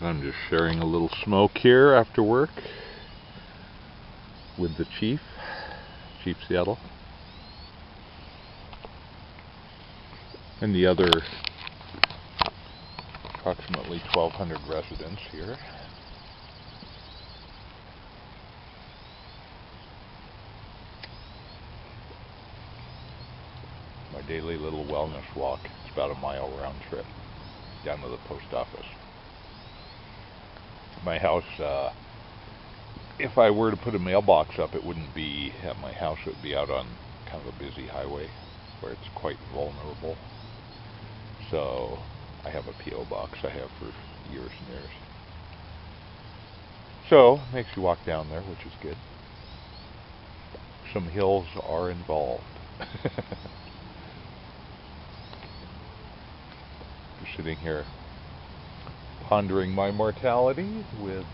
I'm just sharing a little smoke here after work with the Chief Seattle, and the other approximately 1,200 residents here. My daily little wellness walk. It's about a mile round trip down to the post office. My house, if I were to put a mailbox up, it wouldn't be at my house. It would be out on kind of a busy highway where it's quite vulnerable. So I have a P.O. box I have for years and years. So it makes you walk down there, which is good. Some hills are involved. Just sitting here pondering my mortality with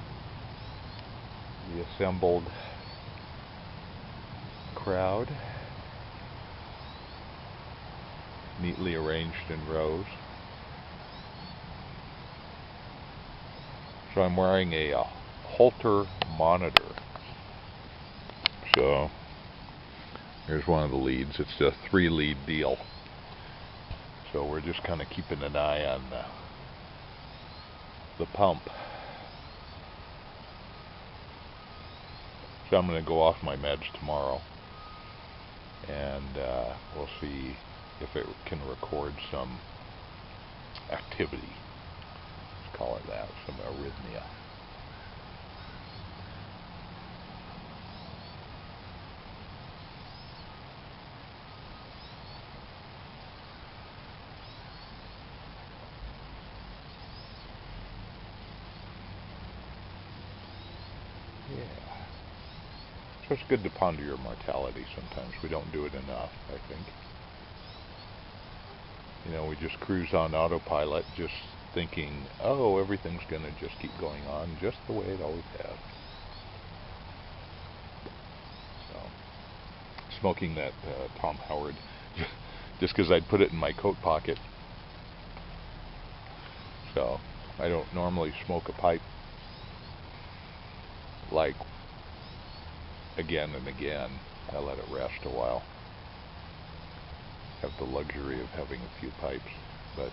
the assembled crowd, neatly arranged in rows. So I'm wearing a Holter monitor. So here's one of the leads. It's a 3-lead deal. So we're just kind of keeping an eye on the pump. So I'm going to go off my meds tomorrow, and we'll see if it can record some activity. Let's call it that, some arrhythmia. Yeah. So it's good to ponder your mortality sometimes. We don't do it enough, I think. You know, we just cruise on autopilot, just thinking, oh, everything's going to just keep going on just the way it always has. So, smoking that Tom Howard, just because I'd put it in my coat pocket. So, I don't normally smoke a pipe like again and again. I let it rest a while. Have the luxury of having a few pipes, but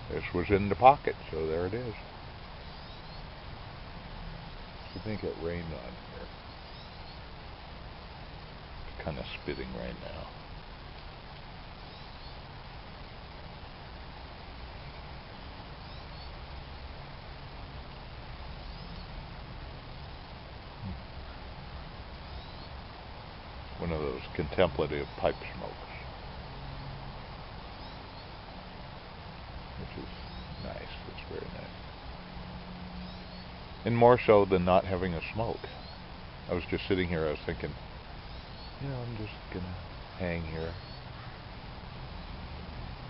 this was in the pocket, so there it is. I think it rained on here. It's kind of spitting right now. One of those contemplative pipe smokes, which is nice. It's very nice. And more so than not having a smoke. I was just sitting here, I was thinking, you know, I'm just going to hang here.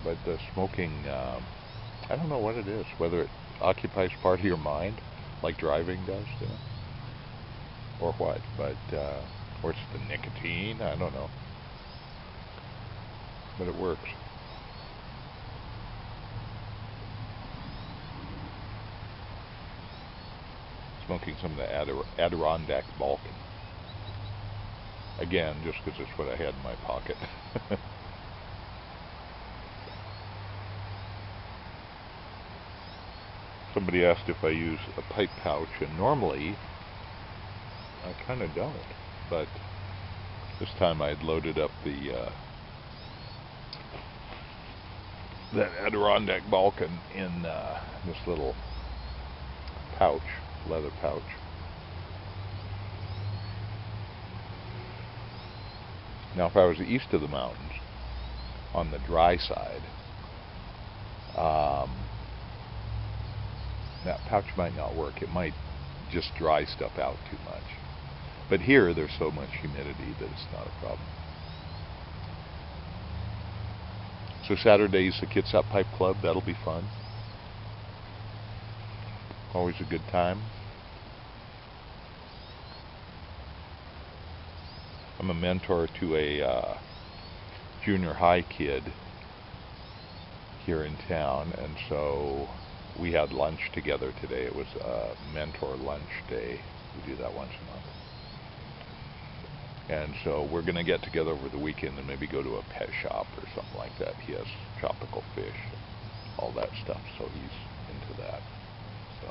But the smoking, I don't know what it is, whether it occupies part of your mind, like driving does, you know, or what, but or it's the nicotine, I don't know. But it works. Smoking some of the Adirondack Balkan. Again, just because it's what I had in my pocket. Somebody asked if I use a pipe pouch, and normally I kind of don't. But this time I had loaded up that Adirondack Balkan in this little pouch, leather pouch. Now, if I was east of the mountains, on the dry side, that pouch might not work. It might just dry stuff out too much. But here, there's so much humidity that it's not a problem. So Saturday's the Kitsap Pipe Club. That'll be fun. Always a good time. I'm a mentor to a junior high kid here in town, and so we had lunch together today. It was a mentor lunch day. We do that once a month. And so we're going to get together over the weekend and maybe go to a pet shop or something like that. He has tropical fish, all that stuff, so he's into that. So,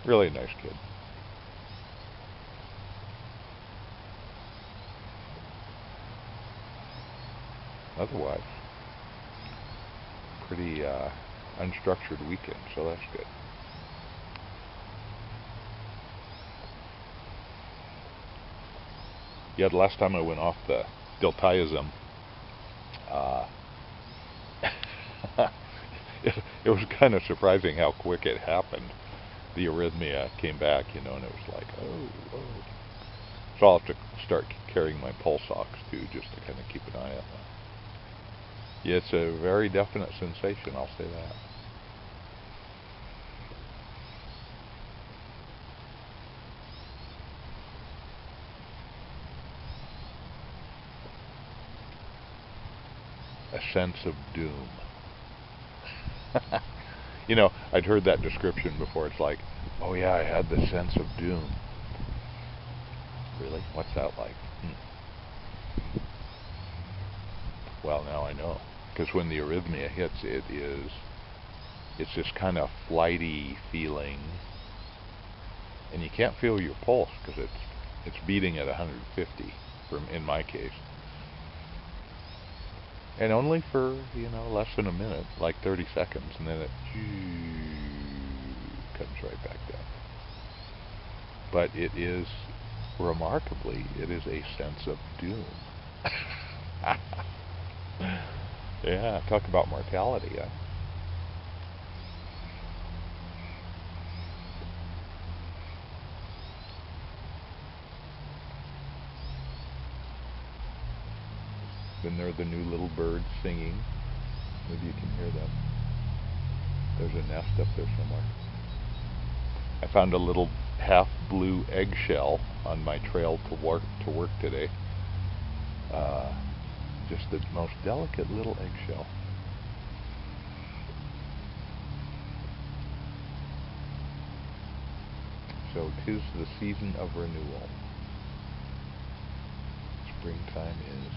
really nice kid. Otherwise, pretty unstructured weekend, so that's good. Yeah, the last time I went off the diltiazem, it was kind of surprising how quick it happened. The arrhythmia came back, and it was like, oh. So I'll have to start carrying my pulse ox too, just to kind of keep an eye on that. Yeah, it's a very definite sensation, I'll say that. A sense of doom. I'd heard that description before. It's like, oh yeah, I had the sense of doom. Really? What's that like? Well, now I know. Because when the arrhythmia hits, it's this kind of flighty feeling, and you can't feel your pulse because it's beating at 150, in my case, and only for less than a minute, like 30 seconds, and then it comes right back down. But it is remarkably, it is a sense of doom. Yeah, talk about mortality, huh? Then there are the new little birds singing. Maybe you can hear them. There's a nest up there somewhere. I found a little half blue eggshell on my trail to work today. Just the most delicate little eggshell. So 'tis the season of renewal. Springtime is.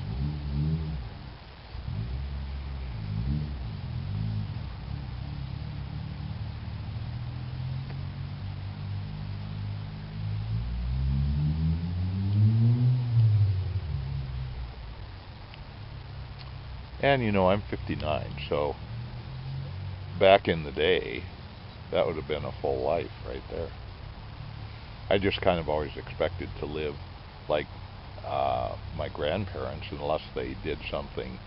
And I'm 59, so back in the day, that would have been a full life right there. I just kind of always expected to live like my grandparents, unless they did something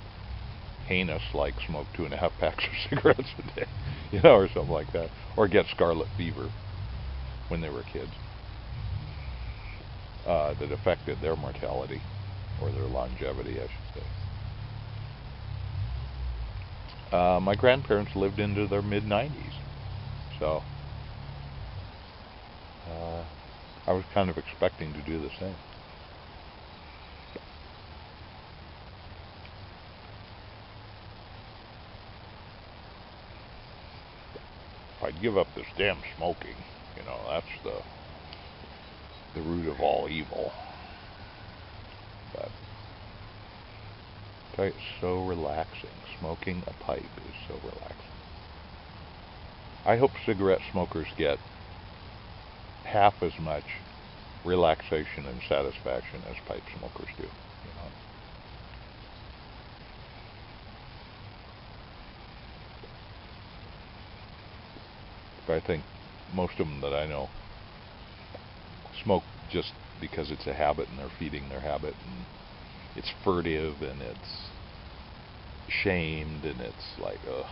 heinous like smoke 2.5 packs of cigarettes a day, or something like that, or get scarlet fever when they were kids, that affected their mortality, or their longevity, I should say. My grandparents lived into their mid-90s, so I was kind of expecting to do the same. If I'd give up this damn smoking, that's the root of all evil. But it's so relaxing. Smoking a pipe is so relaxing. I hope cigarette smokers get half as much relaxation and satisfaction as pipe smokers do. But I think most of them that I know smoke just because it's a habit, and they're feeding their habit, and it's furtive, and it's shamed, and it's like, ugh.